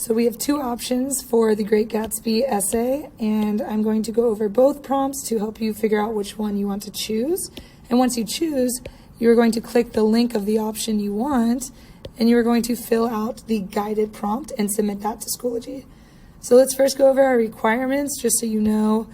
So we have two options for the Great Gatsby essay, and I'm going to go over both prompts to help you figure out which one you want to choose. And once you choose, you're going to click the link of the option you want, and you're going to fill out the guided prompt and submit that to Schoology. So let's first go over our requirements, just so you know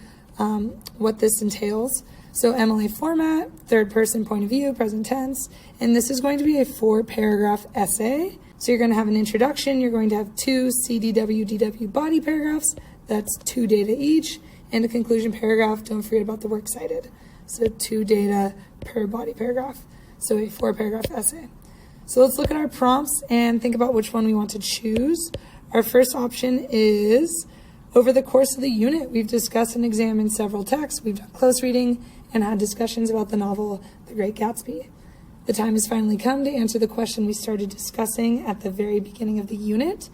what this entails. So MLA format, third person point of view, present tense, and this is going to be a 4-paragraph essay. So you're going to have an introduction, you're going to have 2 CDW, DW body paragraphs, that's 2 data each, and a conclusion paragraph. Don't forget about the works cited. So 2 data per body paragraph, so a 4-paragraph essay. So let's look at our prompts and think about which one we want to choose. Our first option is, over the course of the unit, we've discussed and examined several texts, we've done close reading, and had discussions about the novel The Great Gatsby. The time has finally come to answer the question we started discussing at the very beginning of the unit.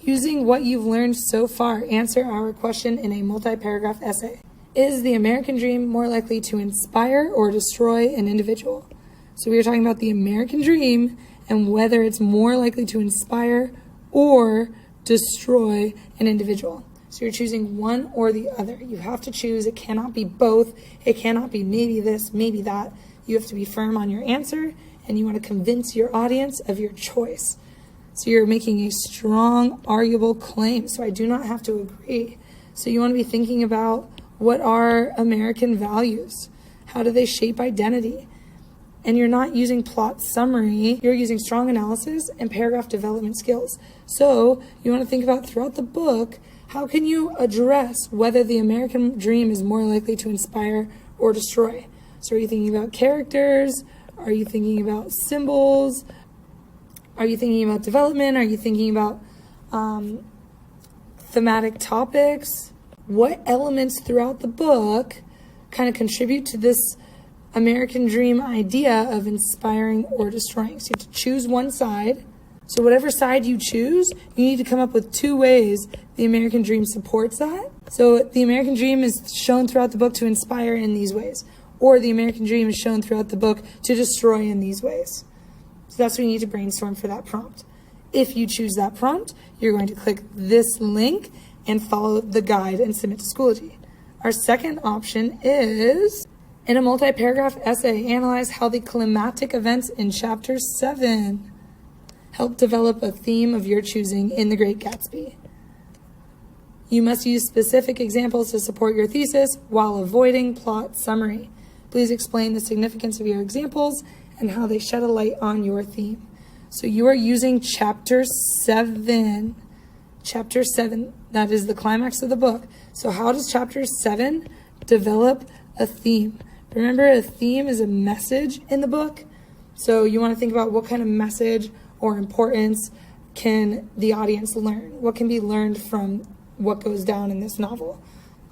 Using what you've learned so far, answer our question in a multi-paragraph essay. Is the American dream more likely to inspire or destroy an individual? So we are talking about the American dream and whether it's more likely to inspire or destroy an individual. So you're choosing one or the other. You have to choose. It cannot be both. It cannot be maybe this, maybe that. You have to be firm on your answer, and you want to convince your audience of your choice. So you're making a strong, arguable claim. So I do not have to agree. So you want to be thinking about, what are American values? How do they shape identity? And you're not using plot summary. You're using strong analysis and paragraph development skills. So you want to think about, throughout the book, how can you address whether the American dream is more likely to inspire or destroy? So are you thinking about characters? Are you thinking about symbols? Are you thinking about development? Are you thinking about thematic topics? What elements throughout the book kind of contribute to this American dream idea of inspiring or destroying? So you have to choose one side. So whatever side you choose, you need to come up with 2 ways the American dream supports that. So the American dream is shown throughout the book to inspire in these ways, or the American dream is shown throughout the book to destroy in these ways. So that's what you need to brainstorm for that prompt. If you choose that prompt, you're going to click this link and follow the guide and submit to Schoology. Our second option is, in a multi-paragraph essay, analyze how the climatic events in Chapter 7 help develop a theme of your choosing in The Great Gatsby. You must use specific examples to support your thesis while avoiding plot summary. Please explain the significance of your examples and how they shed a light on your theme. So you are using Chapter 7. Chapter 7, that is the climax of the book. So how does Chapter 7 develop a theme? Remember, a theme is a message in the book. So you want to think about, what kind of message or importance can the audience learn? What can be learned from what goes down in this novel?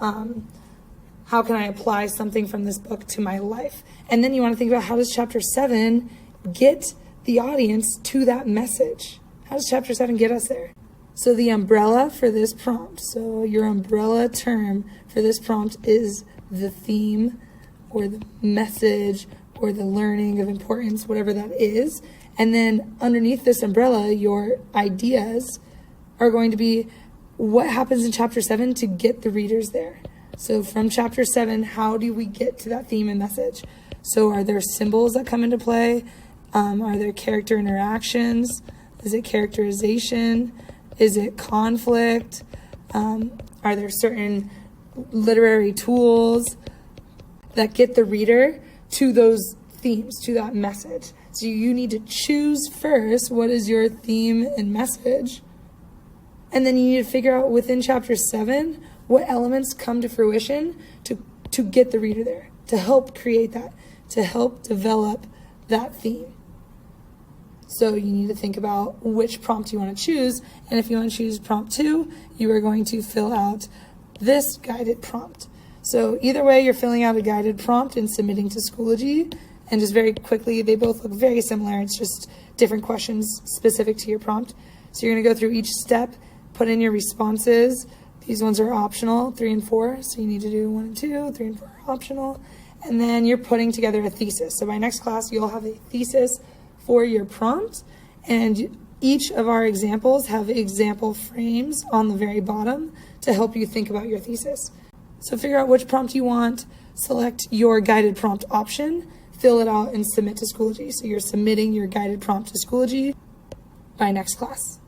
How can I apply something from this book to my life? And then you want to think about, how does Chapter 7 get the audience to that message? How does Chapter 7 get us there? So the umbrella for this prompt, so your umbrella term for this prompt is the theme or the message or the learning of importance, whatever that is. And then underneath this umbrella, your ideas are going to be, what happens in Chapter 7 to get the readers there? So from Chapter 7, how do we get to that theme and message? So are there symbols that come into play? Are there character interactions? Is it characterization? Is it conflict? Are there certain literary tools that get the reader to those themes, to that message? So you need to choose first, what is your theme and message? And then you need to figure out within Chapter 7, what elements come to fruition to get the reader there, to help create that, to help develop that theme. So you need to think about which prompt you want to choose. And if you want to choose prompt 2, you are going to fill out this guided prompt. So either way, you're filling out a guided prompt and submitting to Schoology. And just very quickly, they both look very similar. It's just different questions specific to your prompt. So you're going to go through each step, put in your responses. These ones are optional, 3 and 4. So you need to do 1 and 2, 3 and 4 are optional. And then you're putting together a thesis. So by next class, you'll have a thesis for your prompt. And Each of our examples have example frames on the very bottom to help you think about your thesis. So figure out which prompt you want, select your guided prompt option, fill it out, and submit to Schoology. So you're submitting your guided prompt to Schoology by next class.